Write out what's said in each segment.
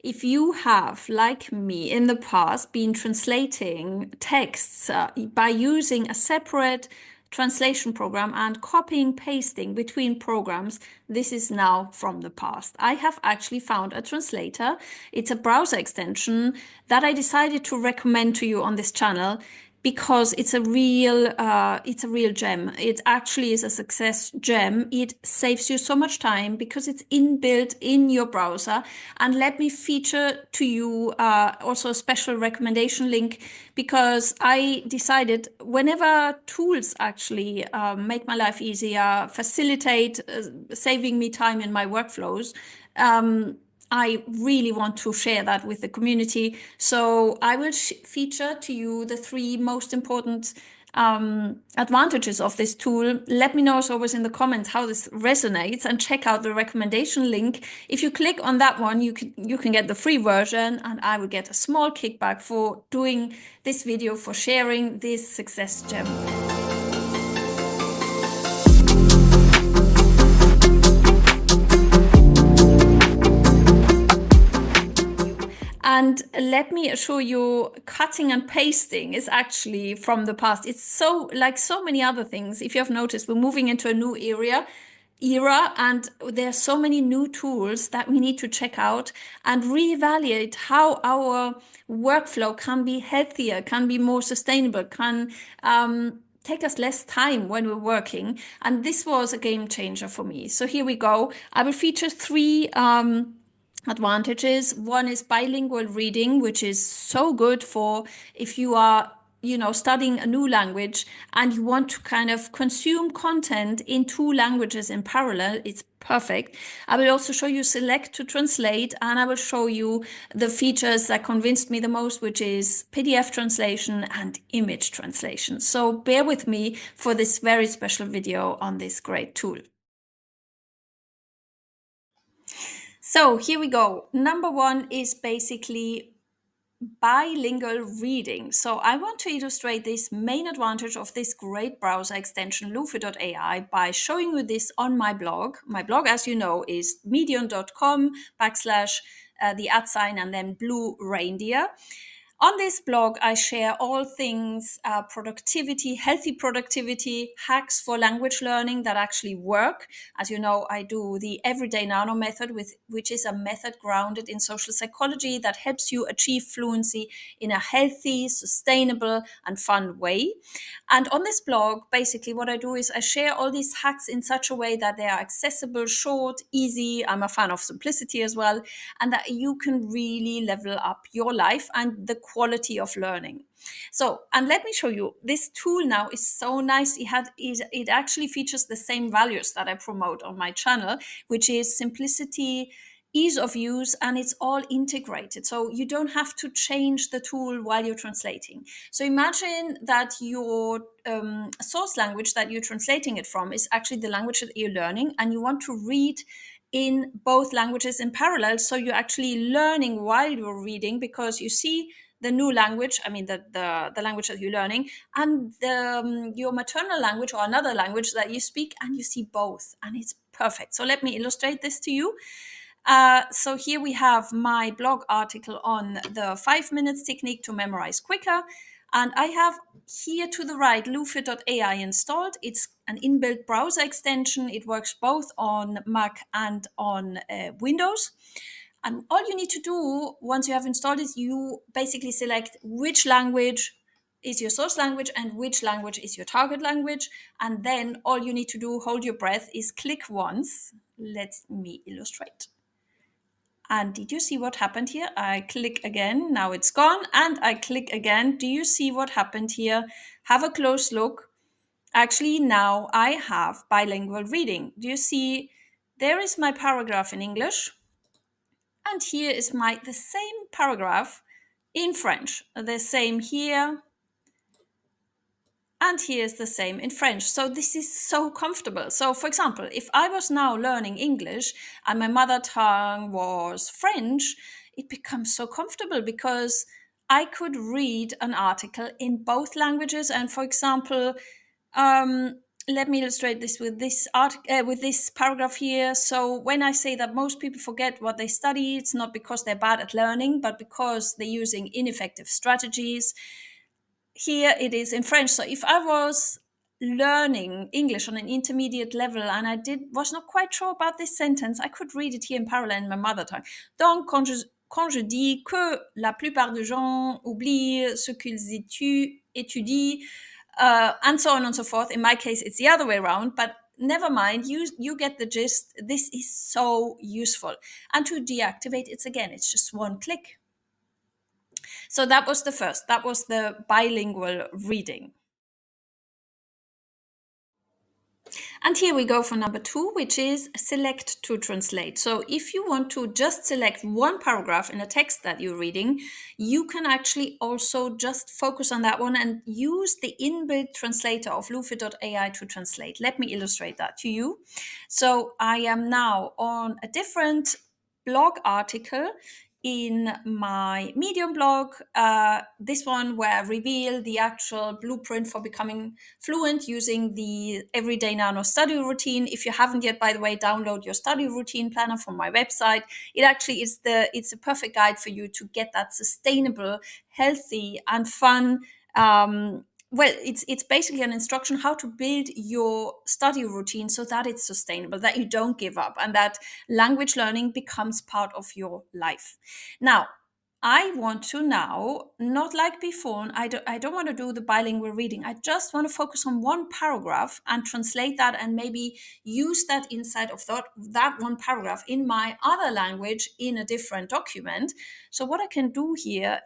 If you have, like me in the past, been translating texts by using a separate translation program and copying pasting between programs, this is now from the past. I have actually found a translator. It's a browser extension that I decided to recommend to you on this channel because it's a real gem. It actually is a success gem. It saves you so much time because it's inbuilt in your browser. And let me feature to you also a special recommendation link, because I decided whenever tools actually make my life easier, facilitate saving me time in my workflows, I really want to share that with the community. So I will feature to you the 3 most important advantages of this tool. Let me know as always in the comments how this resonates, and check out the recommendation link. If you click on that one, you can get the free version, and I will get a small kickback for doing this video, for sharing this success gem. And let me assure you, cutting and pasting is actually from the past. It's so, like so many other things, if you have noticed, we're moving into a new era, and there are so many new tools that we need to check out and reevaluate how our workflow can be healthier, can be more sustainable, can take us less time when we're working. And this was a game changer for me. So here we go. I will feature 3 advantages. One is bilingual reading, which is so good for if you are studying a new language and you want to kind of consume content in 2 languages in parallel. It's perfect. I will also show you select to translate, and I will show you the features that convinced me the most, which is PDF translation and image translation. So bear with me for this very special video on this great tool. So here we go. Number 1 is basically bilingual reading. So I want to illustrate this main advantage of this great browser extension, Lufi.ai, by showing you this on my blog. My blog, as you know, is medium.com / the @ and then blue reindeer. On this blog, I share all things productivity, healthy productivity, hacks for language learning that actually work. As you know, I do the Everyday Nano method, which is a method grounded in social psychology that helps you achieve fluency in a healthy, sustainable, and fun way. And on this blog, basically what I do is I share all these hacks in such a way that they are accessible, short, easy. I'm a fan of simplicity as well, and that you can really level up your life and the quality of learning. So, and let me show you, this tool now is so nice. It actually features the same values that I promote on my channel, which is simplicity, ease of use, and it's all integrated. So you don't have to change the tool while you're translating. So imagine that your source language that you're translating it from is actually the language that you're learning, and you want to read in both languages in parallel. So you're actually learning while you're reading, because you see the new language, I mean the language that you're learning, and your maternal language or another language that you speak, and you see both, and it's perfect. So let me illustrate this to you. So here we have my blog article on the 5 minutes technique to memorize quicker. And I have here to the right Lufi.ai installed. It's an inbuilt browser extension. It works both on Mac and on Windows. And all you need to do once you have installed it, you basically select which language is your source language and which language is your target language. And then all you need to do, hold your breath, is click once. Let me illustrate. And did you see what happened here? I click again, now it's gone, and I click again. Do you see what happened here? Have a close look. Actually, now I have bilingual reading. Do you see? There is my paragraph in English, and here is the same paragraph in French. The same here, and here's the same in French. So this is so comfortable. So for example, if I was now learning English and my mother tongue was French, it becomes so comfortable because I could read an article in both languages. And for example, let me illustrate this with with this paragraph here. So when I say that most people forget what they study, it's not because they're bad at learning, but because they're using ineffective strategies. Here it is in French. So if I was learning English on an intermediate level and I was not quite sure about this sentence, I could read it here in parallel in my mother tongue. Donc, quand je dis que la plupart des gens oublient ce qu'ils étudient, and so on and so forth. In my case, it's the other way around, but never mind. You get the gist. This is so useful. And to deactivate, it's just one click. So that was the first. That was the bilingual reading. And here we go for number 2, which is select to translate. So if you want to just select one paragraph in a text that you're reading, you can actually also just focus on that one and use the inbuilt translator of Lufi.ai to translate. Let me illustrate that to you. So I am now on a different blog article in my Medium blog, this one where I reveal the actual blueprint for becoming fluent using the Everyday Nano study routine. If you haven't yet, by the way, download your study routine planner from my website. It actually is it's a perfect guide for you to get that sustainable, healthy, and fun. Well, it's basically an instruction how to build your study routine so that it's sustainable, that you don't give up, and that language learning becomes part of your life. Now, I want to now, not like before, I don't want to do the bilingual reading. I just want to focus on one paragraph and translate that and maybe use that inside of that one paragraph in my other language in a different document. So what I can do here,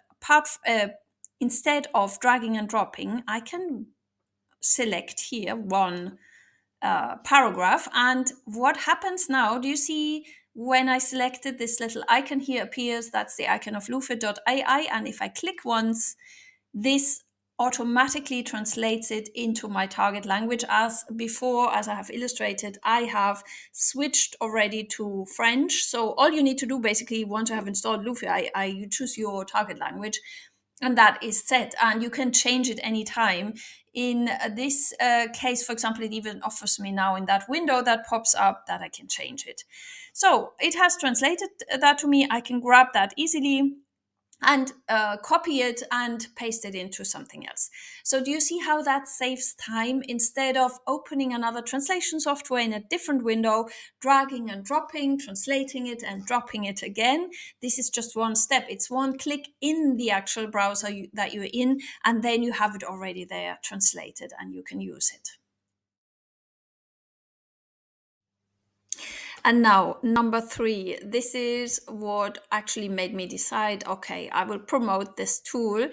instead of dragging and dropping, I can select here one paragraph. And what happens now, do you see when I selected this little icon here appears? That's the icon of Lufi.ai. And if I click once, this automatically translates it into my target language. As before, as I have illustrated, I have switched already to French. So all you need to do basically, once you have installed Lufi, you choose your target language, and that is set, and you can change it anytime. In this case, for example, it even offers me now in that window that pops up that I can change it. So it has translated that to me. I can grab that easily and copy it and paste it into something else. So do you see how that saves time? Instead of opening another translation software in a different window, dragging and dropping, translating it and dropping it again, this is just one step. It's one click in the actual browser that you're in, and then you have it already there translated and you can use it. And now, number 3, this is what actually made me decide, okay, I will promote this tool.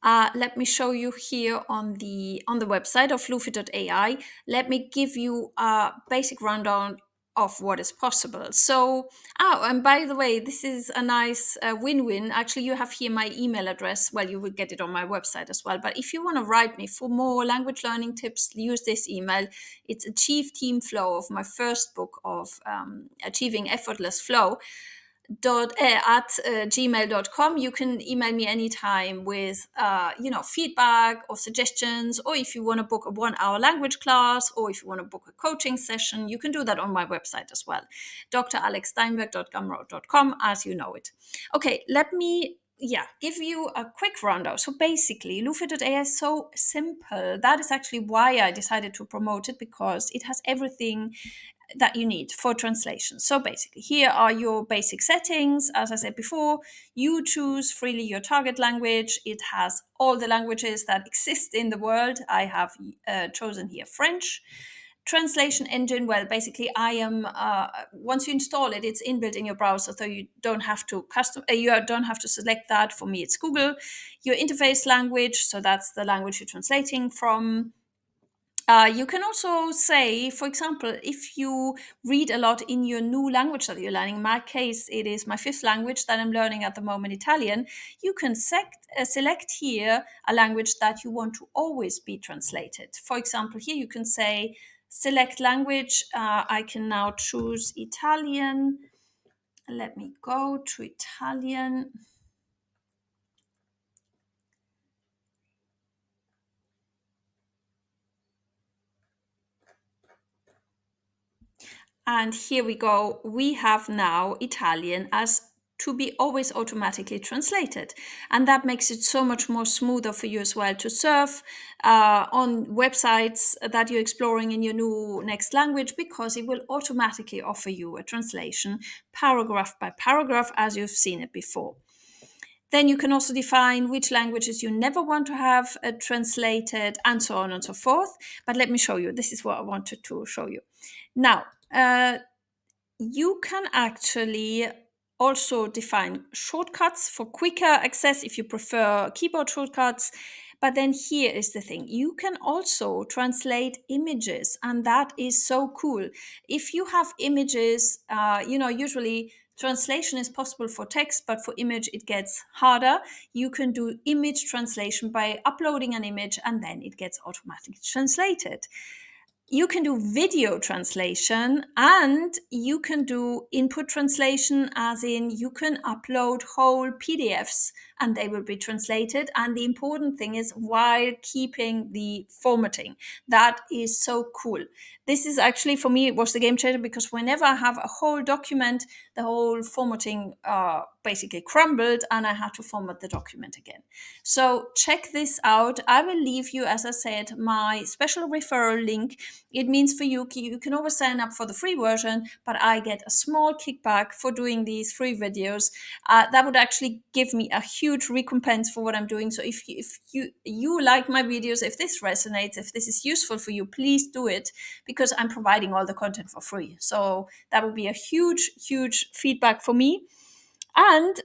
Let me show you here on the website of Lufi.ai. Let me give you a basic rundown of what is possible. So, and by the way, this is a nice win-win. Actually, you have here my email address. Well, you will get it on my website as well. But if you want to write me for more language learning tips, use this email. It's Achieve Team Flow of my first book of Achieving Effortless Flow at gmail.com. You can email me anytime with feedback or suggestions, or if you want to book a 1-hour language class, or if you want to book a coaching session, you can do that on my website as well, dralexsteinberg.gumroad.com, as you know it. Okay, let me give you a quick rundown. So basically, Lufi.ai is so simple. That is actually why I decided to promote it, because it has everything that you need for translation. So basically, here are your basic settings. As I said before, you choose freely your target language. It has all the languages that exist in the world. I have chosen here French. Translation engine, well, basically I am once you install it, it's inbuilt in your browser, so you don't have to select that. For me, it's Google. Your interface language, so that's the language you're translating from. You can also say, for example, if you read a lot in your new language that you're learning, in my case, it is my 5th language that I'm learning at the moment, Italian, you can select here a language that you want to always be translated. For example, here you can say, select language. I can now choose Italian. Let me go to Italian. And here we go. We have now Italian as to be always automatically translated. And that makes it so much more smoother for you as well to surf on websites that you're exploring in your new next language, because it will automatically offer you a translation paragraph by paragraph as you've seen it before. Then you can also define which languages you never want to have translated, and so on and so forth. But let me show you. This is what I wanted to show you. Now, you can actually also define shortcuts for quicker access if you prefer keyboard shortcuts. But then here is the thing, you can also translate images, and that is so cool. If you have images, usually translation is possible for text, but for image it gets harder. You can do image translation by uploading an image and then it gets automatically translated. You can do video translation, and you can do input translation, as in you can upload whole PDFs and they will be translated. And the important thing is while keeping the formatting. That is so cool. This is actually, for me, it was the game changer, because whenever I have a whole document, the whole formatting basically crumbled and I had to format the document again. So check this out. I will leave you, as I said, my special referral link. It means for you, you can always sign up for the free version, but I get a small kickback for doing these free videos. That would actually give me a huge recompense for what I'm doing. So if you like my videos, if this resonates, if this is useful for you, please do it, because I'm providing all the content for free. So that would be a huge feedback for me. And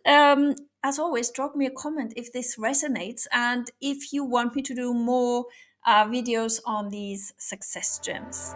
as always, drop me a comment if this resonates and if you want me to do more videos on these success gems.